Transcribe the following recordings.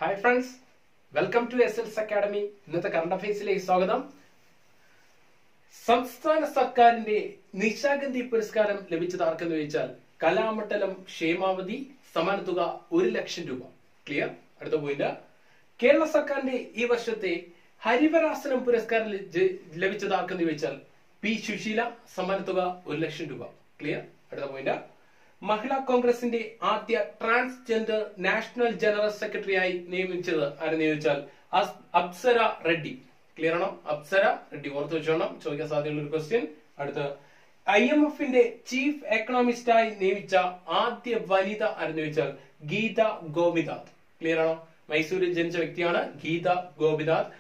Hi friends, welcome to S academy. ഇന്നത്തെ current അഫയേഴ്സിലേക്ക് സ്വാഗതം. സംസ്ഥാന സർക്കാരിന്റെ നിശാഗന്ധി പുരസ്കാരം ലഭിച്ചത് ആർക്കെന്ന് ചോദിച്ചാൽ കലാമണ്ഡലം ക്ഷേമാവതി. സമ്മാന തുക 1,00,000 രൂപ. ക്ലിയർ. അടുത്ത പോയിന്റ്, കേരള സർക്കാരിന്റെ ഈ വർഷത്തെ ഹരിവരാസനം പുരസ്കാരം ലഭിച്ചത് ആർക്കെന്ന് ചോദിച്ചാൽ പി സുശീല. സമ്മാന തുക 1,00,000 രൂപ. ക്ലിയർ. അടുത്ത പോയിന്റ്, മഹിളാ കോൺഗ്രസിന്റെ ആദ്യ ട്രാൻസ്ജെൻഡർ നാഷണൽ ജനറൽ സെക്രട്ടറിയായി നിയമിച്ചത് ആരെന്ന് ചോദിച്ചാൽ അപ്സര റെഡ്ഡി. ക്ലിയർ ആണോ? അപ്സര റെഡ്ഡി. ഓർത്ത് വെച്ചോണം, ചോദിക്കാൻ സാധ്യതയുള്ള ഒരു ക്വസ്റ്റ്യൻ. അടുത്ത, IMFന്റെ ചീഫ് എക്കണോമിസ്റ്റായി നിയമിച്ച ആദ്യ വനിത ആരെന്ന് ചോദിച്ചാൽ ഗീത ഗോപിനാഥ്. ക്ലിയർ ആണോ? മൈസൂരിൽ ജനിച്ച വ്യക്തിയാണ് ഗീത ഗോപിനാഥ്.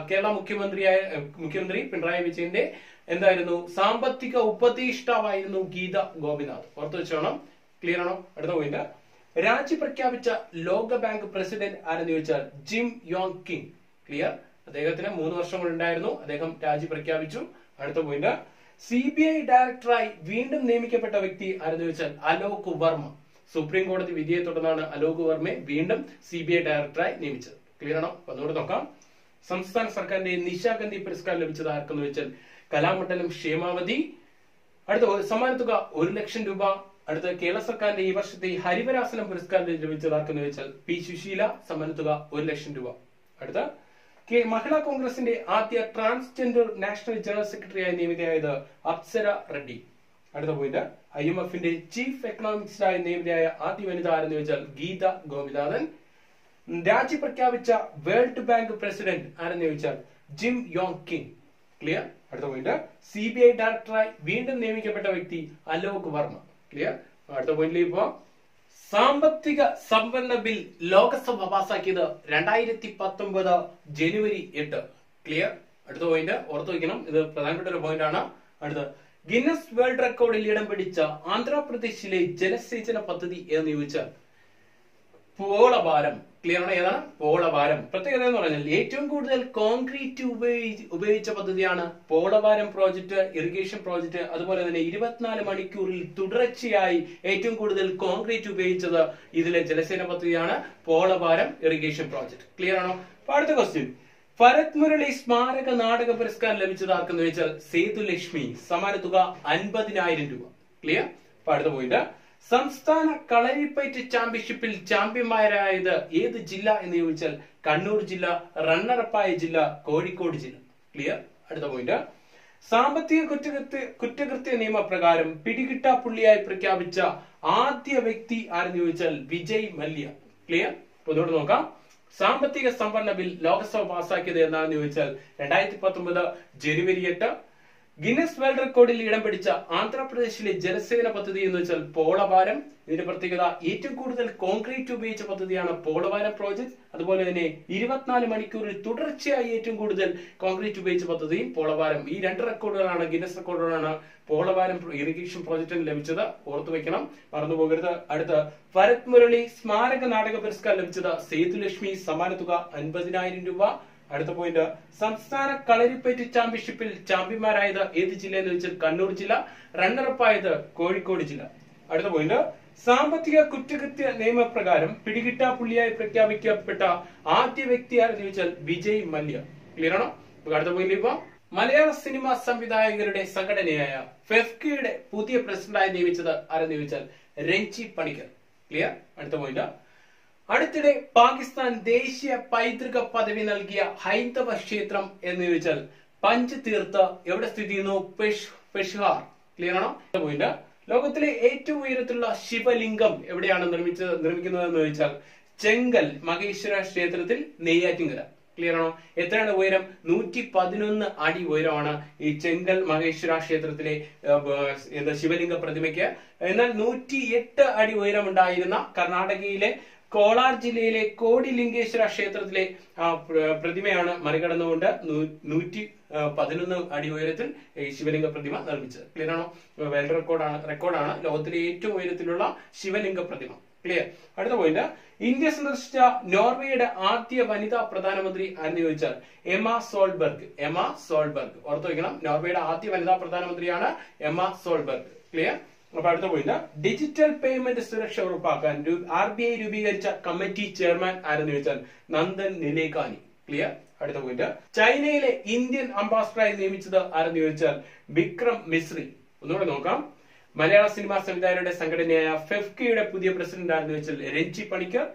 കേരള മുഖ്യമന്ത്രി പിണറായി വിജയന്റെ എന്തായിരുന്നു സാമ്പത്തിക ഉപദേഷ്ടാവായിരുന്നു ഗീത ഗോപിനാഥ്. ഓർത്ത് വെച്ചോണം. ക്ലിയർ ആണോ? അടുത്ത പോയിന്റ്, രാജി പ്രഖ്യാപിച്ച ലോക ബാങ്ക് പ്രസിഡന്റ് ആരെന്ന് ചോദിച്ചാൽ ജിം യോങ് കിങ്. ക്ലിയർ. അദ്ദേഹത്തിന് 3 വർഷം ഉണ്ടായിരുന്നു. അദ്ദേഹം രാജി പ്രഖ്യാപിച്ചു. അടുത്ത പോയിന്റ്, CBI ഡയറക്ടറായി വീണ്ടും നിയമിക്കപ്പെട്ട വ്യക്തി ആരെന്ന് ചോദിച്ചാൽ അലോക് വർമ്മ. സുപ്രീം കോടതി വിധിയെ തുടർന്നാണ് അലോക് വർമ്മയെ വീണ്ടും CBI ഡയറക്ടറായി നിയമിച്ചത്. ക്ലിയർ ആണോ? ഒന്നുകൂടെ നോക്കാം. സംസ്ഥാന സർക്കാരിന്റെ നിശാഗന്ധി പുരസ്കാരം ലഭിച്ചത് ആർക്കെന്ന് ചോദിച്ചാൽ കലാമണ്ഡലം ക്ഷേമാവതി. അടുത്ത, സമ്മാന തുക 1,00,000 രൂപ. അടുത്ത, കേരള സർക്കാരിന്റെ ഈ വർഷത്തെ ഹരിവരാസനം പുരസ്കാരം ലഭിച്ചത് ആർക്കെന്ന് ചോദിച്ചാൽ പി സുശീല. സമ്മാന തുക 1,00,000 രൂപ. അടുത്ത, മഹിളാ കോൺഗ്രസിന്റെ ആദ്യ ട്രാൻസ്ജെൻഡർ നാഷണൽ ജനറൽ സെക്രട്ടറിയായി നിയമിതയായത് അപ്സര റെഡ്ഡി. അടുത്ത പോയിന്റ്, IMFന്റെ ചീഫ് എക്കണോമിക്സായി നിയമിതയായ ആദ്യ വനിത ആരെന്ന് ചോദിച്ചാൽ ഗീത ഗോപിനാഥൻ. രാജി പ്രഖ്യാപിച്ച വേൾഡ് ബാങ്ക് പ്രസിഡന്റ് ആരെന്ന് ചോദിച്ചാൽ ജിം യോങ് കിങ്. ക്ലിയർ. അടുത്ത പോയിന്റ്, CBI ഡയറക്ടറായി വീണ്ടും നിയമിക്കപ്പെട്ട വ്യക്തി അലോക് വർമ്മ. ക്ലിയർ. അടുത്ത പോയിന്റിലേക്ക് പോവാം. സാമ്പത്തിക സംവരണ ബിൽ ലോകസഭ പാസാക്കിയത് 2019 ജനുവരി 8. ക്ലിയർ. അടുത്ത പോയിന്റ് ഓർത്തു വയ്ക്കണം, ഇത് പ്രധാനപ്പെട്ട ഒരു പോയിന്റ് ആണ്. അടുത്ത, ഗിന്നസ് വേൾഡ് റെക്കോർഡിൽ ഇടം പിടിച്ച ആന്ധ്രാപ്രദേശിലെ ജലസേചന പദ്ധതി എന്ന് ചോദിച്ചാൽ പോളവാരം. ക്ലിയർ ആണ്? ഏതാണ്? പോളവാരം. പ്രത്യേകത എന്ന് പറഞ്ഞാൽ ഏറ്റവും കൂടുതൽ കോൺക്രീറ്റ് ഉപയോഗിച്ച പദ്ധതിയാണ് പോളവാരം പ്രോജക്ട്, ഇറിഗേഷൻ പ്രോജക്ട്. അതുപോലെ തന്നെ 24 മണിക്കൂറിൽ തുടർച്ചയായി ഏറ്റവും കൂടുതൽ കോൺക്രീറ്റ് ഉപയോഗിച്ചത് ഇതിലെ ജലസേന പദ്ധതിയാണ് പോളവാരം ഇറിഗേഷൻ പ്രോജക്ട്. ക്ലിയർ ആണോ? അടുത്ത ക്വസ്റ്റ്യൻ, ഭരത് മുരളി സ്മാരക നാടക പുരസ്കാരം ലഭിച്ചത് ആർക്കെന്ന് ചോദിച്ചാൽ സേതുലക്ഷ്മി. സമ്മാന തുക 50,000 രൂപ. ക്ലിയർ. അടുത്ത പോയിന്റ്, സംസ്ഥാന കളരിപ്പയറ്റ് ചാമ്പ്യൻഷിപ്പിൽ ചാമ്പ്യന്മാരായത് ഏത് ജില്ല എന്ന് ചോദിച്ചാൽ കണ്ണൂർ ജില്ല. റണ്ണറപ്പായ ജില്ല കോഴിക്കോട് ജില്ല. ക്ലിയർ. അടുത്ത പോയിന്റ്, സാമ്പത്തിക കുറ്റകൃത്യ നിയമപ്രകാരം പിടികിട്ടാപ്പുള്ളിയായി പ്രഖ്യാപിച്ച ആദ്യ വ്യക്തി ആരെന്ന് ചോദിച്ചാൽ വിജയ് മല്യ. ക്ലിയർ. ഒന്നുകൂടെ നോക്കാം. സാമ്പത്തിക സംവരണ ബിൽ ലോക്സഭ പാസാക്കിയത് എന്നാന്ന് ചോദിച്ചാൽ 2019 ജനുവരി 8. ഗിന്നസ് വേൾഡ് റെക്കോർഡിൽ ഇടം പിടിച്ച ആന്ധ്രാപ്രദേശിലെ ജലസേന പദ്ധതി എന്ന് വെച്ചാൽ പോളവാരം. ഇതിന്റെ പ്രത്യേകത ഏറ്റവും കൂടുതൽ കോൺക്രീറ്റ് ഉപയോഗിച്ച പദ്ധതിയാണ് പോളവാരം പ്രോജക്ട്. അതുപോലെ തന്നെ 24 മണിക്കൂറിൽ തുടർച്ചയായി ഏറ്റവും കൂടുതൽ കോൺക്രീറ്റ് ഉപയോഗിച്ച പദ്ധതിയും പോളവാരം. ഈ 2 റെക്കോർഡുകളാണ്, ഗിന്നസ് റെക്കോർഡുകളാണ് പോളവാരം ഇറിഗേഷൻ പ്രോജക്റ്റിന് ലഭിച്ചത്. ഓർത്തു വെക്കണം, മറന്നു പോകരുത്. അടുത്ത, ഭരത് മുരളി സ്മാരക നാടക പുരസ്കാരം ലഭിച്ചത് സേതുലക്ഷ്മി. സമ്മാന തുക 50,000 രൂപ. അടുത്ത പോയിന്റ്, സംസ്ഥാന കളരിപ്പയറ്റ് ചാമ്പ്യൻഷിപ്പിൽ ചാമ്പ്യന്മാരായത് ഏത് ജില്ല എന്ന് വെച്ചാൽ കണ്ണൂർ ജില്ല. റണ്ണറപ്പായത് കോഴിക്കോട് ജില്ല. അടുത്ത പോയിന്റ്, സാമ്പത്തിക കുറ്റകൃത്യ നിയമപ്രകാരം പിടികിട്ടാപ്പുള്ളിയായി പ്രഖ്യാപിക്കപ്പെട്ട ആദ്യ വ്യക്തി ആരെന്ന് ചോദിച്ചാൽ വിജയ് മല്യ. ക്ലിയർ ആണോ? അടുത്ത പോയിന്റിലേക്ക് പോവാം. മലയാള സിനിമാ സംവിധായകരുടെ സംഘടനയായ ഫെഫ്കയുടെ പുതിയ പ്രസിഡന്റായി നിയമിച്ചത് ആരെന്ന് ചോദിച്ചാൽ രഞ്ജി പണിക്കർ. ക്ലിയർ. അടുത്ത പോയിന്റ്, അടുത്തിടെ പാകിസ്ഥാൻ ദേശീയ പൈതൃക പദവി നൽകിയ ഹൈന്ദവ ക്ഷേത്രം എന്ന് ചോദിച്ചാൽ പഞ്ച് തീർത്ത് എവിടെ സ്ഥിതി ചെയ്യുന്നു? പെഷ്വാർ. ക്ലിയർ ആണോ? പോയിന്റ്, ലോകത്തിലെ ഏറ്റവും ഉയരത്തിലുള്ള ശിവലിംഗം എവിടെയാണ് നിർമ്മിക്കുന്നത് എന്ന് ചോദിച്ചാൽ ചെങ്കൽ മഹേശ്വര ക്ഷേത്രത്തിൽ നെയ്യാറ്റിൻകര. ക്ലിയർ ആണോ? എത്രയാണ് ഉയരം? 111 അടി ഉയരമാണ് ഈ ചെങ്കൽ മഹേശ്വര ക്ഷേത്രത്തിലെ ശിവലിംഗ പ്രതിമയ്ക്ക്. എന്നാൽ 108 അടി ഉയരം ഉണ്ടായിരുന്ന കർണാടകയിലെ കോലാർ ജില്ലയിലെ കോടിലിംഗേശ്വര ക്ഷേത്രത്തിലെ പ്രതിമയാണ് മറികടന്നുകൊണ്ട് 111 അടി ഉയരത്തിൽ ശിവലിംഗ പ്രതിമ നിർമ്മിച്ചത്. ക്ലിയർ ആണോ? വേൾഡ് റെക്കോർഡാണ് ലോകത്തിലെ ഏറ്റവും ഉയരത്തിലുള്ള ശിവലിംഗ പ്രതിമ. ക്ലിയർ. അടുത്ത പോയിന്റ്, ഇന്ത്യ സന്ദർശിച്ച നോർവേയുടെ ആദ്യ വനിതാ പ്രധാനമന്ത്രി ആരെന്ന് ചോദിച്ചാൽ എമ സോൾബർഗ്. ഓർത്തു വയ്ക്കണം, നോർവേയുടെ ആദ്യ വനിതാ പ്രധാനമന്ത്രിയാണ് എമ സോൾബർഗ്. ക്ലിയർ. അപ്പൊ അടുത്ത പോയിന്റ്, ഡിജിറ്റൽ പേയ്മെന്റ് സുരക്ഷ ഉറപ്പാക്കാൻ RBI രൂപീകരിച്ച കമ്മിറ്റി ചെയർമാൻ ആരെന്ന് ചോദിച്ചാൽ നന്ദൻ നിലേകാനി. ക്ലിയർ. അടുത്ത പോയിന്റ്, ചൈനയിലെ ഇന്ത്യൻ അംബാസഡറായി നിയമിച്ചത് ആരെന്ന് ചോദിച്ചാൽ വിക്രം മിശ്രി. ഒന്നുകൂടെ നോക്കാം. മലയാള സിനിമാ സംവിധായകരുടെ സംഘടനയായ ഫെഫ്കയുടെ പുതിയ പ്രസിഡന്റ് ആരെന്ന് ചോദിച്ചാൽ രഞ്ജി പണിക്കർ.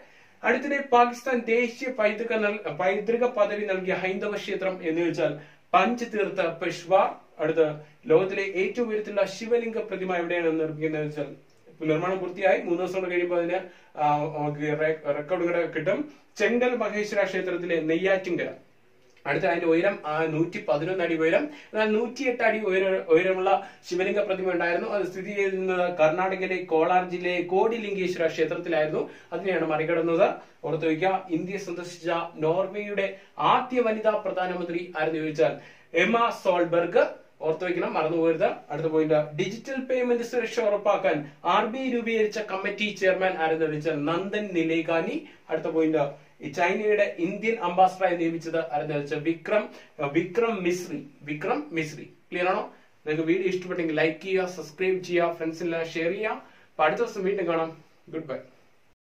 അടുത്തിടെ പാകിസ്ഥാൻ ദേശീയ പൈതൃക പദവി നൽകിയ ഹൈന്ദവ ക്ഷേത്രം എന്ന് ചോദിച്ചാൽ പഞ്ച് തീർത്ത പെഷ്വാർ. അടുത്ത, ലോകത്തിലെ ഏറ്റവും ഉയരത്തിലുള്ള ശിവലിംഗ പ്രതിമ എവിടെയാണ് നിർമ്മിക്കുന്നത് വെച്ചാൽ നിർമ്മാണം പൂർത്തിയായി. 3 ദിവസം കൊണ്ട് കഴിയുമ്പോൾ അതിന് റെക്കോർഡുകൾ കിട്ടും. ചെങ്കൽ മഹേശ്വര ക്ഷേത്രത്തിലെ നെയ്യാറ്റിൻകര. അടുത്ത, അതിന്റെ ഉയരം 111 അടി ഉയരം. എന്നാൽ 108 അടി ഉയരമുള്ള ശിവലിംഗ പ്രതിമ ഉണ്ടായിരുന്നു. അത് സ്ഥിതി ചെയ്യുന്നത് കർണാടകയിലെ കോലാർ ജില്ലയിലെ കോടിലിംഗേശ്വര ക്ഷേത്രത്തിലായിരുന്നു. അതിനെയാണ് മറികടന്നത്. ഓർത്തു വയ്ക്കുക, ഇന്ത്യ സന്ദർശിച്ച നോർവേയുടെ ആദ്യ വനിതാ പ്രധാനമന്ത്രി ആരെന്ന് ചോദിച്ചാൽ എമ സോൾബർഗ്. ഓർത്തു വയ്ക്കണം, മറന്നുപോകരുത്. അടുത്ത പോയിന്റ്, ഡിജിറ്റൽ പേയ്മെന്റ് സുരക്ഷ ഉറപ്പാക്കാൻ RBI രൂപീകരിച്ച കമ്മിറ്റി ചെയർമാൻ ആരെന്ന് ചോദിച്ചാൽ നന്ദൻ നിലേകാനി. അടുത്ത പോയിന്റ്, ചൈനയുടെ ഇന്ത്യൻ അംബാസഡറായി നിയമിച്ചത് ആരെന്ന് വെച്ചാൽ വിക്രം മിശ്രി. ക്ലിയർ ആണോ? നിങ്ങൾക്ക് വീഡിയോ ഇഷ്ടപ്പെട്ടെങ്കിൽ ലൈക്ക് ചെയ്യുക, സബ്സ്ക്രൈബ് ചെയ്യുക, ഫ്രണ്ട്സിനെല്ലാം ഷെയർ ചെയ്യുക. അടുത്ത ദിവസം വീണ്ടും കാണാം. Good bye.